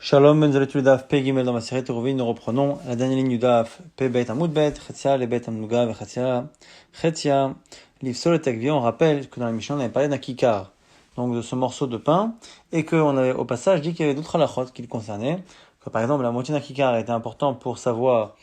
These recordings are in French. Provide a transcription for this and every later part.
Shalom, Benzalet Daf, Pe Gimel dans ma série Teruvin, nous reprenons la dernière ligne du Daf, Pe Bet Amud Bet, Chetzia, le Bet Amnuga, Chetzia, Livsol et Takvia. On rappelle que dans la Mishnah on avait parlé d'un kikar, donc de ce morceau de pain, et qu'on avait au passage dit qu'il y avait d'autres halachot qui le concernaient, que par exemple la moitié d'un kikar était important pour savoir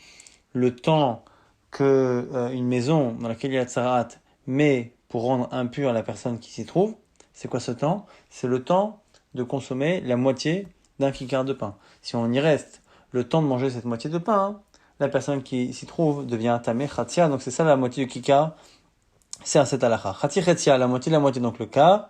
le temps que une maison dans laquelle il y a tsarat met pour rendre impure la personne qui s'y trouve. C'est quoi ce temps? C'est le temps de consommer la moitié d'un kikar de pain. Si on y reste le temps de manger cette moitié de pain, la personne qui s'y trouve devient tamé khatia, donc c'est ça la moitié du kikar, c'est un set halakha. Khati khatia, la moitié, donc le quart,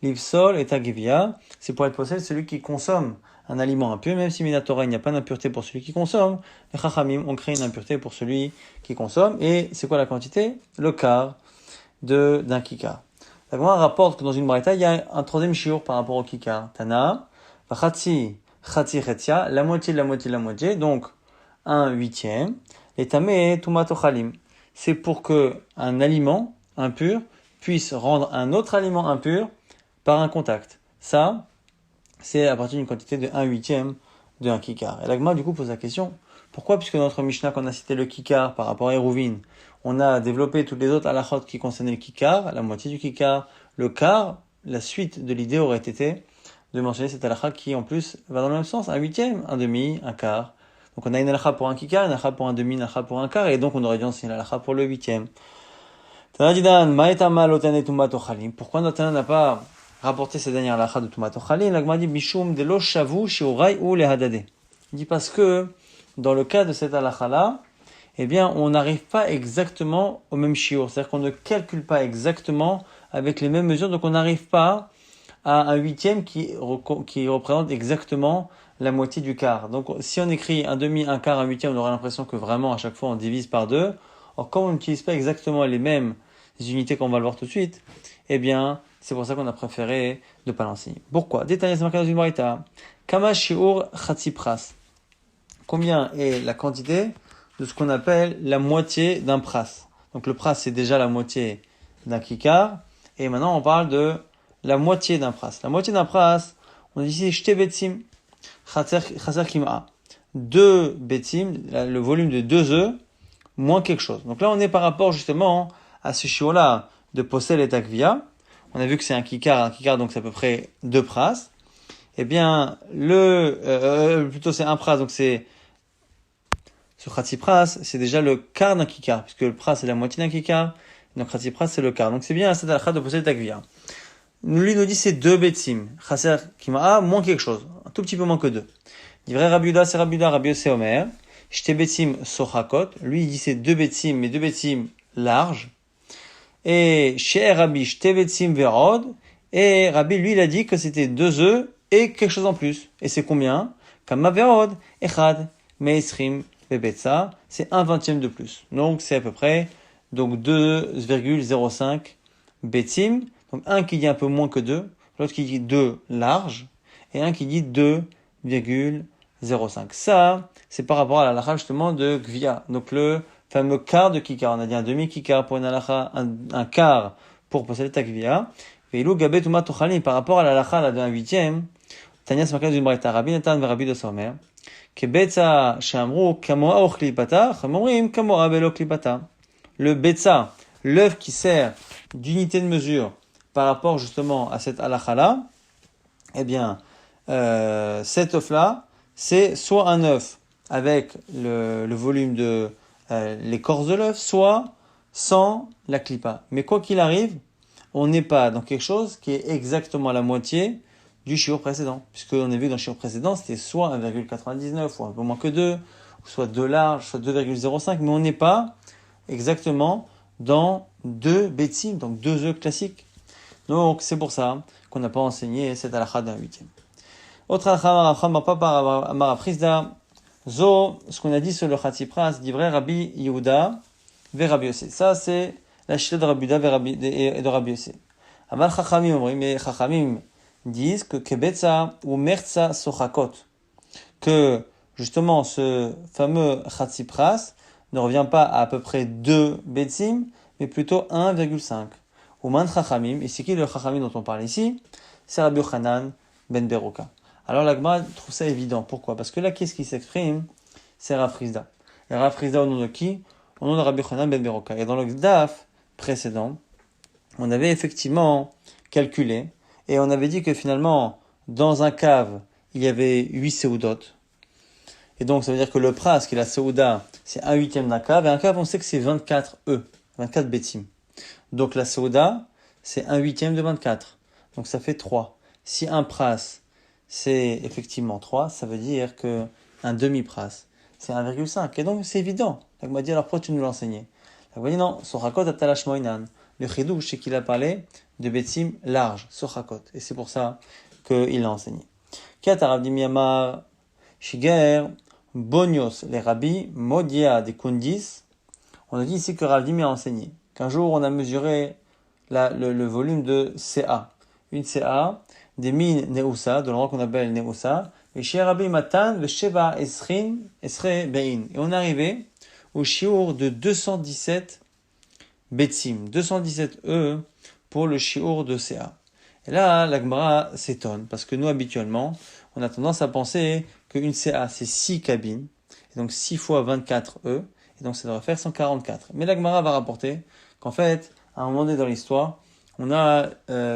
livsol et tagivia, c'est pour être possède celui qui consomme un aliment impur, même si minatora il n'y a pas d'impureté pour celui qui consomme, les chachamim ont créé une impureté pour celui qui consomme, et c'est quoi la quantité? Le quart d'un kikar. La Gemara rapporte que dans une braïta, il y a un troisième shiur par rapport au kikar. Tana, Vachatzi, Chatzi Chetzia, la moitié, donc un huitième. Et tamé tumatochalim. C'est pour que un aliment impur puisse rendre un autre aliment impur par un contact. Ça, c'est à partir d'une quantité de 1 huitième de un kikar. Et la Gemara, du coup, pose la question, pourquoi, puisque dans notre Mishnah, qu'on a cité le kikar par rapport à Eruvin, on a développé toutes les autres halachot qui concernaient le kikar, la moitié du kikar, le quart, la suite de l'idée aurait été de mentionner cette halakha qui, en plus, va dans le même sens, un huitième, un demi, un quart. Donc on a une halakha pour un kikar, une halakha pour un demi, une halakha pour un quart, et donc on aurait dû enseigner l'halakha pour le huitième. Tanadidan, ma'etama lotane tumatochalim. Pourquoi notre Tana n'a pas rapporté cette dernière halakha de tumatochalim? La Gemara dit, bishum de lo shavu shiurai ou le hadade. Il dit parce que, dans le cas de cette halakha-là, eh bien, on n'arrive pas exactement au même shiur. C'est-à-dire qu'on ne calcule pas exactement avec les mêmes mesures, donc on n'arrive pas à un huitième qui représente exactement la moitié du quart. Donc, si on écrit un demi, un quart, un huitième, on aura l'impression que vraiment, à chaque fois, on divise par deux. Or, comme on n'utilise pas exactement les mêmes unités qu'on va le voir tout de suite, eh bien, c'est pour ça qu'on a préféré ne pas l'enseigner. Pourquoi? Détaillé, c'est marqué dans une braïta. Kama shiur chatzi pras. Combien est la quantité de ce qu'on appelle la moitié d'un pras? Donc, le pras, c'est déjà la moitié d'un kikar. Et maintenant, on parle de la moitié d'un pras. La moitié d'un pras, on dit ici shte betzim, chaser kima. 2 betzim, le volume de 2 œufs, moins quelque chose. Donc là, on est par rapport justement à ce chiot-là de possel et takvia. On a vu que c'est un kikar, donc c'est à peu près 2 pras. Eh bien, plutôt c'est un pras, donc c'est ce khatsi pras, c'est déjà le quart d'un kikar, puisque le pras c'est la moitié d'un kikar, donc khatsi pras c'est le quart. Donc c'est bien cette halakha de possel et takvia. Lui nous dit c'est 2 betzim. Chaser kimaa, moins quelque chose. Un tout petit peu moins que 2. Divrei Rabbi Yuda, c'est Rabbi Yuda, Rabbi Yossi Omer. Shte betzim sochakot. Lui, il dit c'est 2 betzim, mais 2 betzim larges. Et chez Rabbi, shte betzim verod. Et Rabbi, lui, il a dit que c'était 2 œufs et quelque chose en plus. Et c'est combien? Kama verod, echad, meisrim, bebetza. C'est 1/20 de plus. Donc, c'est à peu près, 2,05 betzim. Donc un qui dit un peu moins que 2, l'autre qui dit 2 large, et un qui dit 2,05. Ça, c'est par rapport à la halakha justement de Gvia. Donc le fameux quart de kikar. On a dit un demi-kikar pour une halakha, un quart pour posséder ta Gvia. Veilou gabet uma tochalim, par rapport à la halakha d'un huitième, Tanya se marque d'une braïta, Rabbi Natan ve Rabbi Yossi Omer, Kebetza shamru kamoa ochlipata, chamomrim kamoa belo klipata. Le betza, l'œuf qui sert d'unité de mesure par rapport justement à cette halakha-là, eh bien, cet œuf-là, c'est soit un œuf avec le volume de l'écorce de l'œuf, soit sans la clipa. Mais quoi qu'il arrive, on n'est pas dans quelque chose qui est exactement la moitié du shiur précédent. Puisqu'on a vu que dans le shiur précédent, c'était soit 1,99, ou un peu moins que 2, soit 2 large, soit 2,05, mais on n'est pas exactement dans 2 betzim, donc 2 œufs classiques. Donc, c'est pour ça qu'on n'a pas enseigné cette halakha d'un huitième. Autre halakha, maraprisda, zo, ce qu'on a dit sur le khatsi pras, divrei Rabbi Yehuda, ve Rabbi Yossi. Ça, c'est la chita de Rabbi Yehuda et de Rabbi Yossi. Amal chachamim, mais chachamim disent que kebetza ou mertza sochakot, que, justement, ce fameux khatsi pras ne revient pas à peu près 2 betzim, mais plutôt 1,5. Ouman Chachamim, et c'est qui le Chachamim dont on parle ici? C'est Rabbi Yochanan ben Beroka. Alors la Gemara trouve ça évident. Pourquoi? Parce que là, qu'est-ce qui s'exprime? C'est Rav Frizda. Et Rav Frizda au nom de qui? Au nom de Rabbi Yochanan ben Beroka. Et dans le daf précédent, on avait effectivement calculé et on avait dit que finalement, dans un cave, il y avait 8 seudot. Et donc, ça veut dire que le pras, qui est la seuda, c'est 1/8 d'un cave. Et un cave, on sait que c'est 24 24 bétim. Donc, la seuda, c'est 1/8 de 24. Donc, ça fait 3. Si un pras, c'est effectivement 3, ça veut dire que un demi-pras, c'est 1,5. Et donc, c'est évident. Donc, m'a dit, alors pourquoi tu nous l'enseignais? Donc, m'a dit, non, sochakot atalash moinan. Le chidouche, c'est qu'il a parlé de bétim large, sochakot. Et c'est pour ça qu'il l'a enseigné. Kat Rav Miyamar, Shiger, Bonios, les rabbis, Modia des Kundis. On a dit ici que Rav Dimi a enseigné qu'un jour on a mesuré le volume de CA. Une CA, des mines Neusa, de l'endroit qu'on appelle Neusa, et chez Rabbi Matan, le Sheva Esrin, Esre Bein. Et on est arrivé au shiur de 217 Betsim, 217 pour le shiur de CA. Et là, la Gemara s'étonne, parce que nous, habituellement, on a tendance à penser qu'une CA, c'est 6 cabines, et donc 6 fois 24 et donc ça devrait faire 144. Mais la Gemara va rapporter qu'en fait, à un moment donné dans l'histoire, on a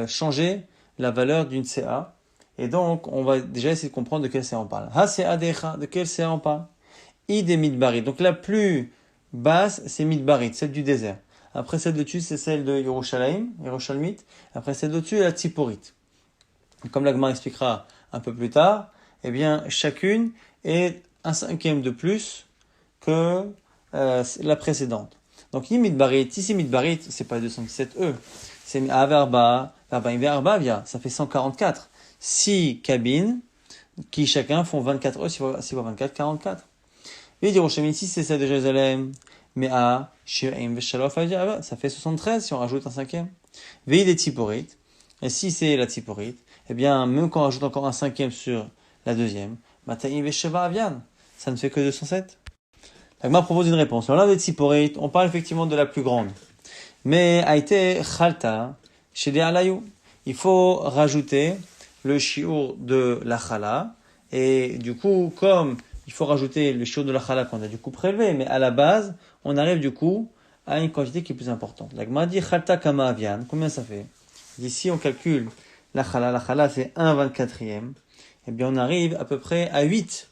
changé la valeur d'une CA, et donc on va déjà essayer de comprendre de quelle CA on parle. Ha CA Decha, de quelle CA on parle? I des Midbarit. Donc la plus basse, c'est Midbarit, celle du désert. Après celle de-dessus, c'est celle de Yerushalmit. Après celle de-dessus, la Tziporit. Comme la Gemara expliquera un peu plus tard, eh bien, chacune est 1/5 de plus que la précédente. Donc, ici Midbarit, c'est pas 217 c'est Averba, ça fait 144. 6 cabines qui chacun font 24 6 fois 24, 44. Et Yerushalmit, ici, c'est celle de Jérusalem. Mais à Shirim Veshalof, ça fait 73 si on rajoute un 5e. Veille des Tziporit. Et si c'est la Tziporit, eh bien, même quand on rajoute encore un 5e sur la deuxième, Mataim Vesheva Avian, ça ne fait que 207. La Gemara propose une réponse. Alors là, des Tziporit, on parle effectivement de la plus grande. Mais a été Chalta chez des Alayou. Il faut rajouter le shiur de la Chala. Et du coup, comme il faut rajouter le shiur de la Chala qu'on a du coup prélevé, mais à la base, on arrive du coup à une quantité qui est plus importante. La Gemara dit Chalta Kama Avian. Combien ça fait? Ici, on calcule la Chala c'est 1/24e. Eh bien, on arrive à peu près à 8.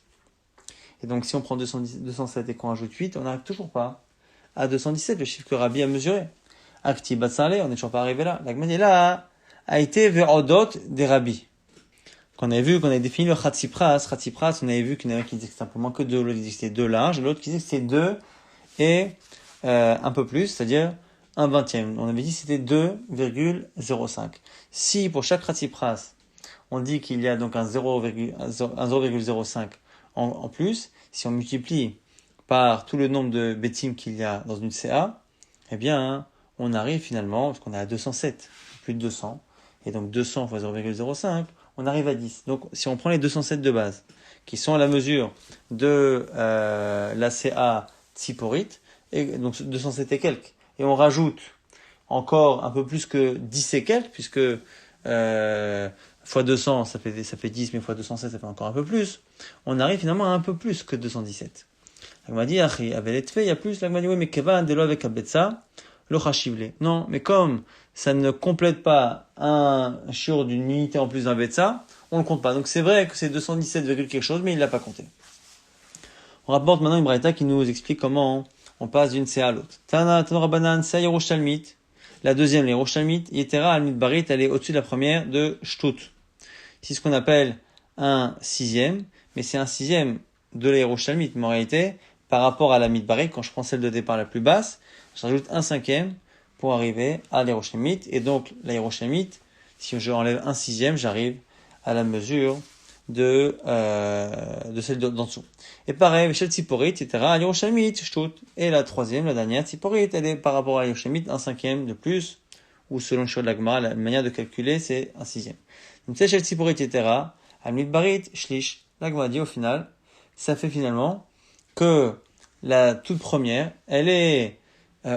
Et donc, si on prend 207 et qu'on ajoute 8, on n'arrive toujours pas à 217, le chiffre que Rabbi a mesuré. Akti Batsalé, on n'est toujours pas arrivé là. La Gemara dit là, a été Ve'odot des Rabbi. Qu'on avait vu, qu'on avait défini le Chatzipras. Chatzipras, on avait vu qu'il y en avait qui disaient simplement que 2, l'autre disait que c'était 2 larges, l'autre qui disait que c'était 2 et un peu plus, c'est-à-dire 1/20. On avait dit que c'était 2,05. Si pour chaque Chatzipras, on dit qu'il y a donc un 0,05 en plus, si on multiplie par tout le nombre de bétim qu'il y a dans une CA, eh bien, on arrive finalement, parce qu'on est à 207, plus de 200, et donc 200 fois 0,05, on arrive à 10. Donc, si on prend les 207 de base, qui sont à la mesure de la CA Tziporit, et donc 207 et quelques, et on rajoute encore un peu plus que 10 et quelques, puisque fois 200, ça fait 10, mais fois 207, ça fait encore un peu plus, on arrive finalement à un peu plus que 217. La Gemara dit, Achi, avec il y a plus, la Gemara dit, oui, mais Kevan, Delo avec Abetsa, le Chashivle. Non, mais comme ça ne complète pas un shiur d'une unité en plus d'un Betsa, on le compte pas. Donc c'est vrai que c'est 217, quelque chose, mais il l'a pas compté. On rapporte maintenant une braïta qui nous explique comment on passe d'une CA à l'autre. Tana, Tanorabanan, CA Yerushalmit. La deuxième, les Yerushalmit, Yetera, Al-Midbarit, elle est au-dessus de la première de Shtut. C'est ce qu'on appelle un 6e, mais c'est un 6e de la Yerushalmit. Mais en réalité, par rapport à la Midbarit, quand je prends celle de départ la plus basse, je rajoute un 5e pour arriver à la Yerushalmit. Et donc, la Yerushalmit, si je enlève un 6e, j'arrive à la mesure de celle d'en dessous. Et pareil, chez Tziporit, etc., à Yerushalmit, Shtut. Et la troisième, la dernière, Tziporit, elle est par rapport à Yerushalmit, un 5e de plus, ou selon le choix de la Gemara, la manière de calculer, c'est un 6e. Donc, chez Tziporit, etc., à Midbarit, Shlish, la Gemara dit au final, ça fait finalement que la toute première, elle est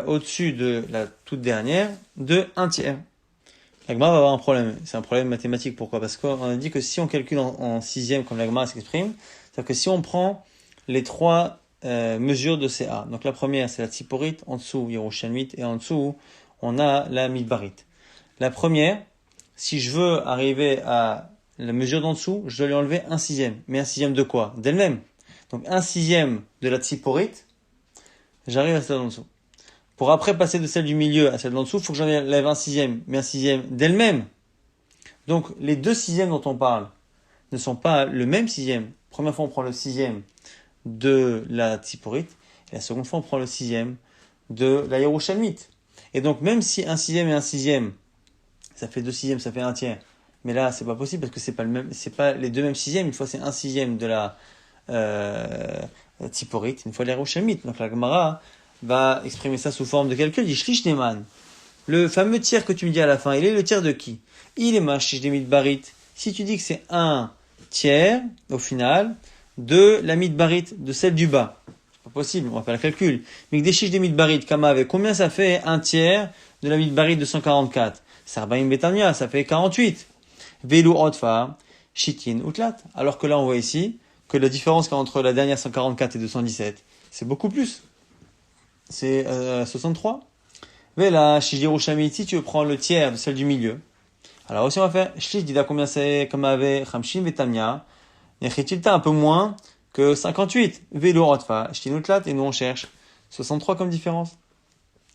au-dessus de la toute dernière de 1/3. La Gemara va avoir un problème. C'est un problème mathématique. Pourquoi? Parce qu'on a dit que si on calcule en sixième, comme la Gemara s'exprime, c'est-à-dire que si on prend les trois mesures de CA, donc la première c'est la tziporite, en dessous Yerushalmite, et en dessous on a la midbarite. La première, si je veux arriver à la mesure d'en dessous, je dois lui enlever un sixième. Mais un sixième de quoi? D'elle-même. Donc un sixième de la tziporite, j'arrive à celle d'en dessous. Pour après passer de celle du milieu à celle d'en dessous, il faut que j'en enlève un sixième, mais un sixième d'elle-même. Donc les deux sixièmes dont on parle ne sont pas le même sixième. Première fois on prend le sixième de la tziporite, et la seconde fois on prend le sixième de la Yerushalmite. Et donc même si un sixième et un sixième, ça fait deux sixièmes, ça fait un tiers. Mais là c'est pas possible parce que c'est pas les deux mêmes sixièmes. Une fois c'est un sixième de la tziporite, une fois la Yerushalmite. Donc la Gemara va exprimer ça sous forme de calcul. Il dit shlish neman. Le fameux tiers que tu me dis à la fin, il est le tiers de qui? Il est machish de midbarit. Si tu dis que c'est un tiers, au final, de la midbarit, de celle du bas. C'est pas possible, on va faire le calcul. Mais que des chiches de midbarit, kama avec combien ça fait un tiers de la midbarit de 144? Sarbaim betamia, ça fait 48. Velu otfa, shitin utlat. Alors que là, on voit ici que la différence qu'il y a entre la dernière 144 et 217, c'est beaucoup plus. C'est 63. Mais là, chez Yerushalmi, si tu prends le tiers de celle du milieu, alors aussi on va faire shlish dida combien c'est comme avec Hamshin Betamia, Nechitilta un peu moins que 58. Vélo Rotfa, Shtinutlat, et nous on cherche 63 comme différence.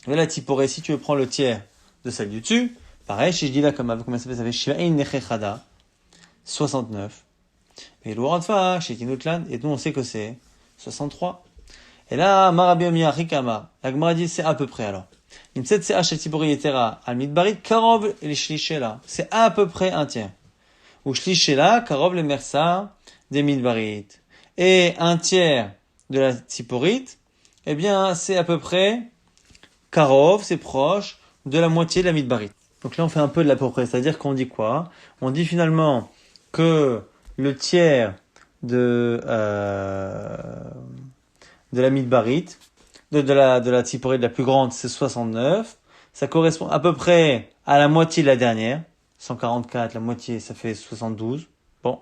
Mais là, Tiporé, si tu veux prendre le tiers de celle du dessus, pareil, chez Dida comme avec combien ça fait Shivain Nechechada, 69. Vélo Rotfa, Shtinutlat, et nous on sait que c'est 63. Et là, Marabiomi Rikama, la Gemara dit c'est à peu près alors. C'est à peu près un tiers. Ou shlishela, karov le mersa, des midbarit. Et un tiers de la tziporite, eh bien, c'est à peu près karov, c'est proche de la moitié de la midbarit. Donc là, on fait un peu de l'à peu près. C'est-à-dire qu'on dit quoi? On dit finalement que le tiers de la midbarit, de la tziporite la plus grande, c'est 69. Ça correspond à peu près à la moitié de la dernière. 144, la moitié, ça fait 72. Bon,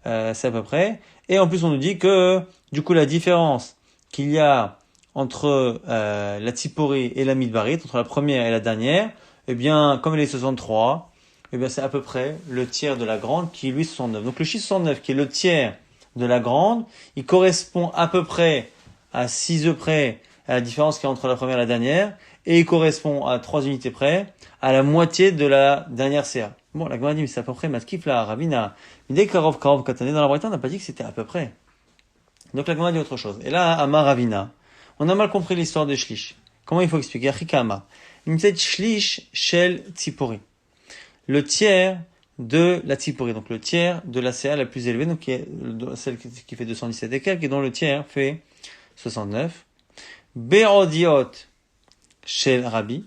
c'est à peu près. Et en plus, on nous dit que, du coup, la différence qu'il y a entre la tziporite et la midbarit, entre la première et la dernière, eh bien, comme elle est 63, eh bien, c'est à peu près le tiers de la grande qui est lui 69. Donc, le chiffre 69, qui est le tiers de la grande, il correspond à peu près à 6 œufs près à la différence qu'il y a entre la première et la dernière, et il correspond à 3 unités près à la moitié de la dernière CA. Bon, la Gemara dit, mais c'est à peu près, Matkif la Ravina. Dès Karov, quand on est dans la Bretagne, on n'a pas dit que c'était à peu près. Donc la Gemara dit autre chose. Et là, Ama Ravina, on a mal compris l'histoire de Shlish. Comment il faut expliquer? Achikama. Nimset Shlish Shel Tzipori. Le tiers de la Tzipori, donc le tiers de la CA la plus élevée, donc qui est celle qui fait 217 et quelques, et dont le tiers fait 69. Be'odiot Shel Rabbi.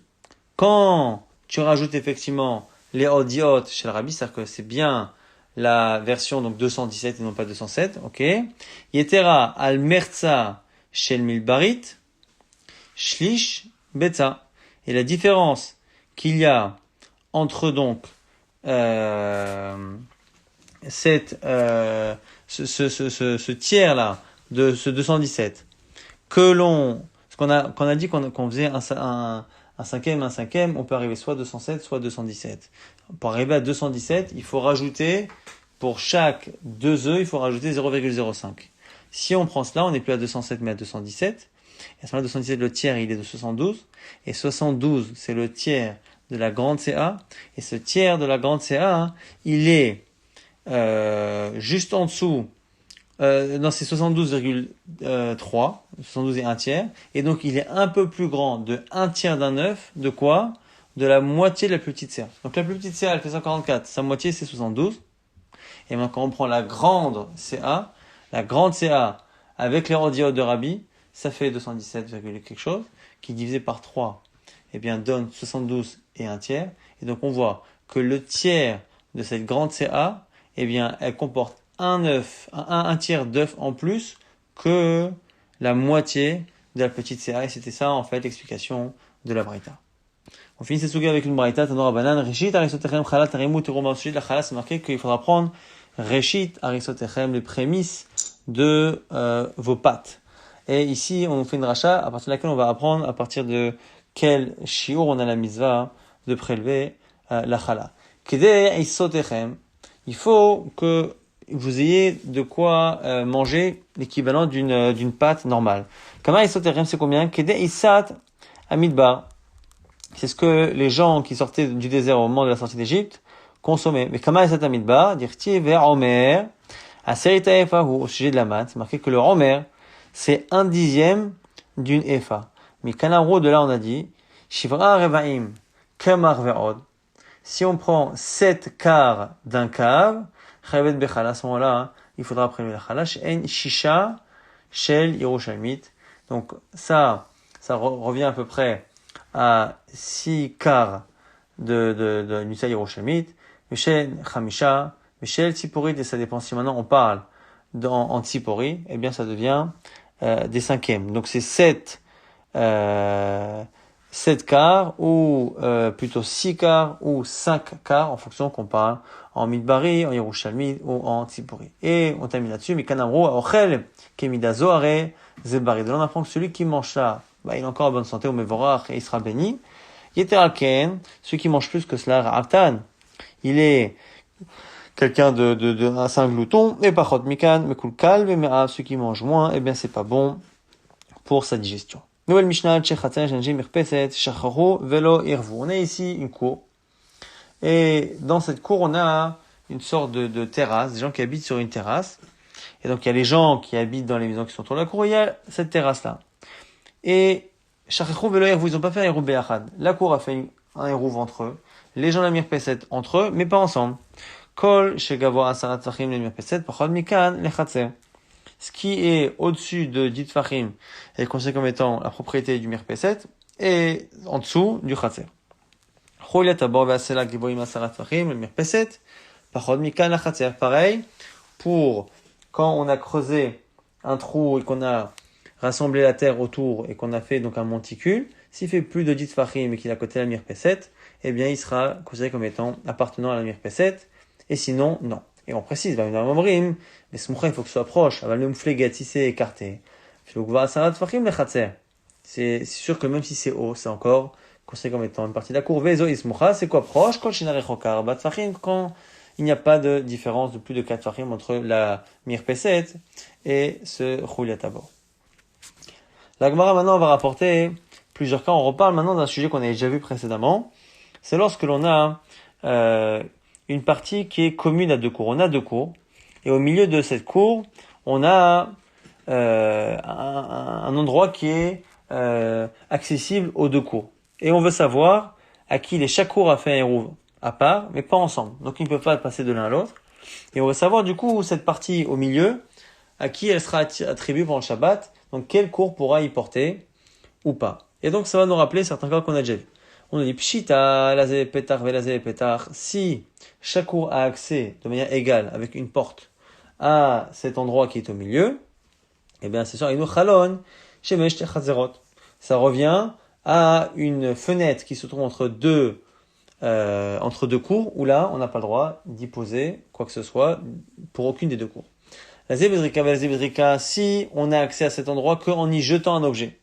Quand tu rajoutes effectivement les odiot Shel Rabbi, c'est-à-dire que c'est bien la version donc 217 et non pas 207, ok. Yetera al merza Shel Milbarit, Shlish Betza. Et la différence qu'il y a entre donc ce tiers là de ce 217 qu'on a dit qu'on faisait un cinquième, on peut arriver soit 207, soit 217. Pour arriver à 217, il faut rajouter, pour chaque 2 œufs, il faut rajouter 0,05. Si on prend cela, on n'est plus à 207, mais à 217. Et à ce moment-là, 217, le tiers, il est de 72. Et 72, c'est le tiers de la grande CA. Et ce tiers de la grande CA, il est juste en dessous. Non, c'est 72,3, 72 et 1 tiers, et donc il est un peu plus grand de 1 tiers d'un œuf, de quoi? De la moitié de la plus petite CA. Donc la plus petite CA, elle fait 144, sa moitié c'est 72, et maintenant quand on prend la grande CA avec les rodiotes de Rabbi, ça fait 217, quelque chose, qui divisé par 3, eh bien donne 72 et 1 tiers, et donc on voit que le tiers de cette grande CA, eh bien elle comporte un tiers d'œuf en plus que la moitié de la petite CA. Et c'était ça, en fait, l'explication de la Braïta. On finit cette suga avec une braïta, Tanora Banan, Reshit, Arisotechem, Chalat, Tarimut, Teruma. Au sujet de la Chalat, c'est marqué qu'il faudra prendre Reshit, Arisotechem, les prémices de vos pâtes. Et ici, on fait une racha à partir de laquelle on va apprendre à partir de quel shiur on a la mitzvah de prélever la chala. Kedei Arisotechem, il faut que vous ayez de quoi manger l'équivalent d'une pâte normale. Kama Arisotechem, c'est combien? Kedei Isat Amidbar. C'est ce que les gens qui sortaient du désert au moment de la sortie d'Égypte consommaient. Mais Kama Isat Amidbar, dirti vers Omer, à Serita Efa, ou au sujet de la maths, c'est marqué que le Omer, c'est 1/10 d'une Efa. Mais Kanamro, de là on a dit, Shivra Revaim, Kamar Ve'od. Si on prend 7 quarts d'un cave, Chayavet Bechala, à ce moment-là, il faudra prélever la chala, En Shisha, Shel Yerushalmit. Donc ça revient à peu près à 6 quarts de Nisa Yerushalmit, Mishel Chamisha, Mishel Tzipori, et ça dépend si maintenant on parle en Tzipori, eh bien ça devient des cinquièmes. Donc c'est 7 quarts, ou plutôt 6 quarts, ou 5 quarts, en fonction qu'on parle en Midbari, en Yerushalmi, ou en Tzipori. Et on termine là-dessus, Mikanamro, Ochel, Kemida Zohare, Zebari. De là on apprend que celui qui mange ça, il est encore en bonne santé, au Mevorach, et il sera béni. Yeteralken, celui qui mange plus que cela, Ra'aftan, il est quelqu'un c'est un glouton, et Pachot Mikan, Mekul Kalb, mais ceux qui mangent moins, eh bien c'est pas bon pour sa digestion. Nouvelle Mishnah, Tchechatsen, Janji, Mirpeset, Shacharu, Velo, Irvu. On a ici une cour. Et dans cette cour, on a une sorte de terrasse, des gens qui habitent sur une terrasse. Et donc il y a les gens qui habitent dans les maisons qui sont autour de la cour, et il y a cette terrasse-là. Et Shacharu, Velo, Irvu, ils n'ont pas fait un Eruv Be'achad. La cour a fait un Eruv entre eux. Les gens de la Mirpeset entre eux, mais pas ensemble. Kol, Shegavo, Asarat, Fachim, les Mirpeset, Pachot Mikan, les Chatser. Ce qui est au-dessus de dit Fachim est considéré comme étant la propriété du Mirpeset, et en dessous du Chatser. Pareil, pour quand on a creusé un trou et qu'on a rassemblé la terre autour et qu'on a fait donc un monticule, s'il fait plus de 10 Fachim et qu'il est à côté de la Mirpeset, eh bien il sera considéré comme étant appartenant à la Mirpeset, et sinon, non. Et on précise, mais Smoucha, il faut que ce soit proche. Si c'est écarté. C'est sûr que même si c'est haut, c'est encore considéré comme étant une partie de la cour. C'est quoi proche? Quand il n'y a pas de différence de plus de 4 fachim entre la Mirpeset et ce Chuliat Tabor. La Gemara maintenant va rapporter plusieurs cas. On reparle maintenant d'un sujet qu'on avait déjà vu précédemment. C'est lorsque l'on a une partie qui est commune à deux cours. On a deux cours, et au milieu de cette cour, on a un endroit qui est accessible aux deux cours. Et on veut savoir à qui chaque cour a fait un Eruv à part, mais pas ensemble. Donc ils ne peuvent pas passer de l'un à l'autre. Et on veut savoir du coup cette partie au milieu, à qui elle sera attribuée pendant le Shabbat, donc quel cours pourra y porter ou pas. Et donc ça va nous rappeler certains cas qu'on a déjà vus. On a dit Pshita, lazé pétar, velazé pétar. Si chaque cour a accès de manière égale avec une porte à cet endroit qui est au milieu, eh bien c'est sûr, inu chalon, shemesh techazerot. Ça revient à une fenêtre qui se trouve entre deux cours, où là on n'a pas le droit d'y poser quoi que ce soit pour aucune des deux cours. Lazé bedrika, velazé bedrika, si on a accès à cet endroit qu'en y jetant un objet.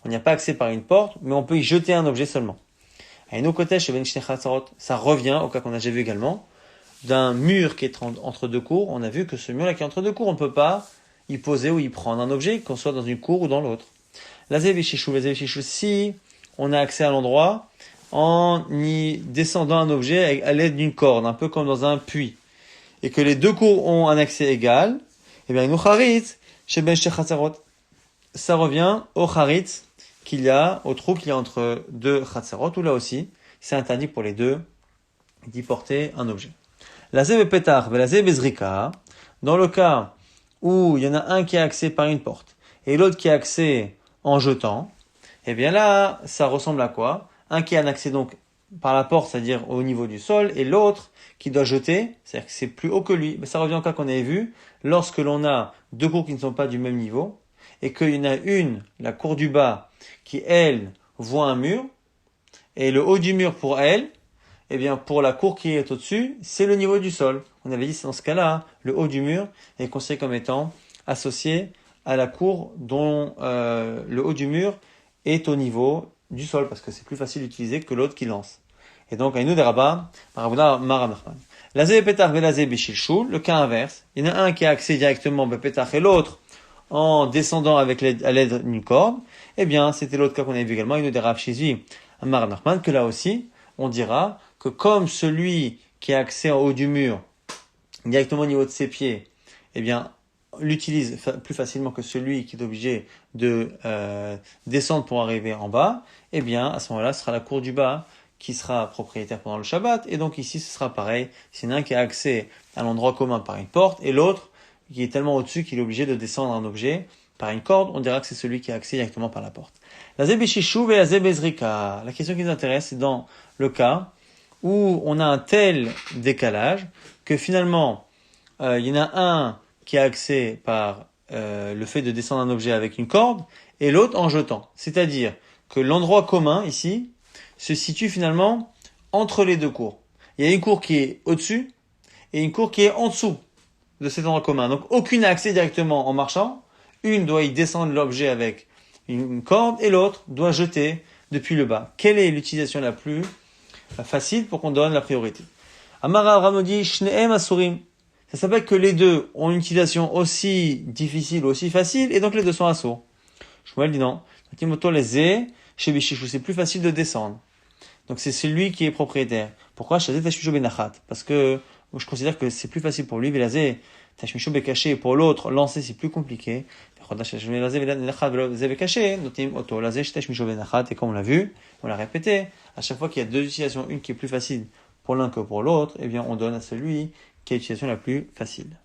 On n'y a pas accès par une porte, mais on peut y jeter un objet seulement. Ça revient au cas qu'on a déjà vu également, d'un mur qui est entre deux cours. On a vu que ce mur-là qui est entre deux cours, on ne peut pas y poser ou y prendre un objet, qu'on soit dans une cour ou dans l'autre. Si on a accès à l'endroit en y descendant un objet à l'aide d'une corde, un peu comme dans un puits, et que les deux cours ont un accès égal, eh bien, ça revient au charitz au trou qu'il y a entre deux chatzerot, où là aussi, c'est interdit pour les deux d'y porter un objet. La zé pétar, la zé bezrika, dans le cas où il y en a un qui a accès par une porte, et l'autre qui a accès en jetant, eh bien là, ça ressemble à quoi? Un qui a un accès donc par la porte, c'est-à-dire au niveau du sol, et l'autre qui doit jeter, c'est-à-dire que c'est plus haut que lui. Mais ça revient au cas qu'on avait vu, lorsque l'on a deux cours qui ne sont pas du même niveau, et qu'il y en a une, la cour du bas, qui elle voit un mur, Et le haut du mur pour elle, eh bien, pour la cour qui est au-dessus, c'est le niveau du sol. On avait dit, c'est dans ce cas-là, le haut du mur est considéré comme étant associé à la cour dont le haut du mur est au niveau du sol, parce que c'est plus facile d'utiliser que l'autre qui lance. Et donc, Aïnou des Rabbah, Maravuna Maram Nachman. Lazé Petach Velazé Bishilshul, le cas inverse. Il y en a un qui a accès directement Petach et l'autre en descendant à l'aide d'une corde. Eh bien, c'était l'autre cas qu'on avait vu également, Aïnou des Rav Shizvi, Maram Nachman, que là aussi, on dira que comme celui qui a accès en haut du mur, directement au niveau de ses pieds, eh bien, l'utilise plus facilement que celui qui est obligé de descendre pour arriver en bas, eh bien, à ce moment-là, ce sera la cour du bas qui sera propriétaire pendant le Shabbat. Et donc ici, ce sera pareil. C'est un qui a accès à l'endroit commun par une porte et l'autre qui est tellement au-dessus qu'il est obligé de descendre un objet par une corde. On dira que c'est celui qui a accès directement par la porte. La zebeshishuv et la zebezrika. La question qui nous intéresse, c'est dans le cas où on a un tel décalage que finalement, il y en a un qui a accès par le fait de descendre un objet avec une corde et l'autre en jetant. C'est-à-dire que l'endroit commun ici se situe finalement entre les deux cours. Il y a une cour qui est au-dessus et une cour qui est en dessous de cet endroit commun. Donc aucune n'a accès directement en marchant. Une doit y descendre l'objet avec une corde et l'autre doit jeter depuis le bas. Quelle est l'utilisation la plus facile pour qu'on donne la priorité? Amara Ramodi Shneem Asurim. Ça s'appelle que les deux ont une utilisation aussi difficile, aussi facile, et donc les deux sont assourds. Shmuel dit non. C'est plus facile de descendre. Donc c'est celui qui est propriétaire. Pourquoi? Parce que je considère que c'est plus facile pour lui, Velazé, Tashmisho Bekaché, pour l'autre, lancer c'est plus compliqué. Et comme on l'a vu, on l'a répété, à chaque fois qu'il y a deux utilisations, une qui est plus facile pour l'un que pour l'autre, eh bien on donne à celui qui a l'utilisation la plus facile.